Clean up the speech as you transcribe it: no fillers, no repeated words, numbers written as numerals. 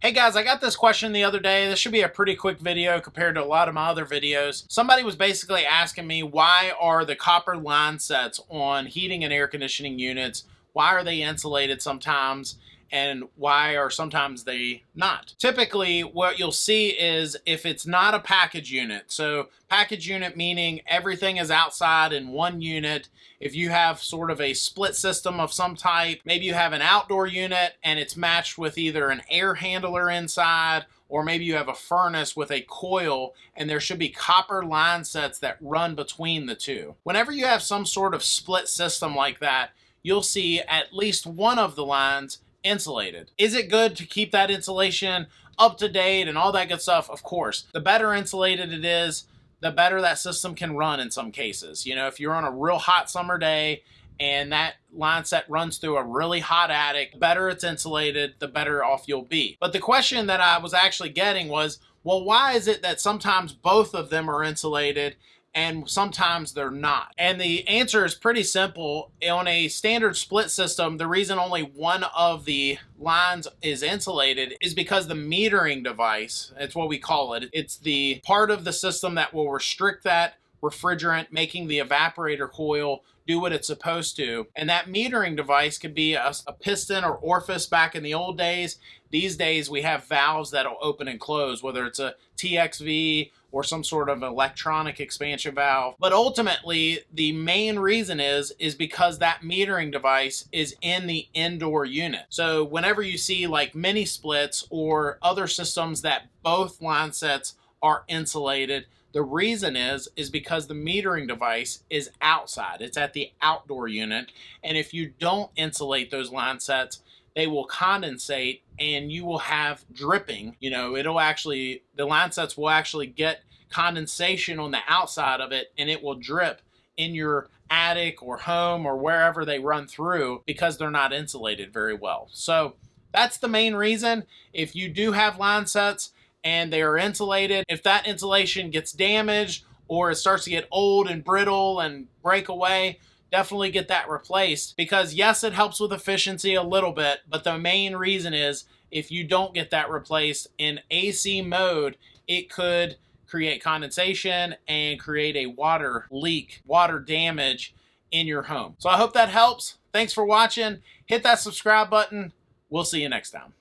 Hey guys, I got this question the other day. This should be a pretty quick video compared to a lot of my other videos. Somebody was basically asking me, why are the copper line sets on heating and air conditioning units, why are they insulated sometimes, and why are sometimes they not? Typically, what you'll see is if it's not a package unit, so package unit meaning everything is outside in one unit. If you have sort of a split system of some type, maybe you have an outdoor unit and it's matched with either an air handler inside, or maybe you have a furnace with a coil and there should be copper line sets that run between the two. Whenever you have some sort of split system like that, you'll see at least one of the lines insulated. Is it good to keep that insulation up to date and all that good stuff? Of course. The better insulated it is, the better that system can run in some cases. You know, if you're on a real hot summer day and that line set runs through a really hot attic, the better it's insulated, the better off you'll be. But the question that I was actually getting was, well, why is it that sometimes both of them are insulated and sometimes they're not? And the answer is pretty simple. On a standard split system, the reason only one of the lines is insulated is because the metering device, it's what we call it, it's the part of the system that will restrict that refrigerant, making the evaporator coil do what it's supposed to. And that metering device could be a piston or orifice back in the old days. These days we have valves that'll open and close, whether it's a TXV or some sort of electronic expansion valve. But ultimately, the main reason is because that metering device is in the indoor unit. So whenever you see like mini splits or other systems that both line sets are insulated, the reason is because the metering device is outside. It's at the outdoor unit. And if you don't insulate those line sets, they will condensate and you will have dripping. You know, the line sets will actually get condensation on the outside of it and it will drip in your attic or home or wherever they run through because they're not insulated very well. So that's the main reason. If you do have line sets and they are insulated, if that insulation gets damaged or it starts to get old and brittle and break away, definitely get that replaced, because yes, it helps with efficiency a little bit, but the main reason is if you don't get that replaced in AC mode, it could create condensation and create a water leak, water damage in your home. So I hope that helps. Thanks for watching. Hit that subscribe button. We'll see you next time.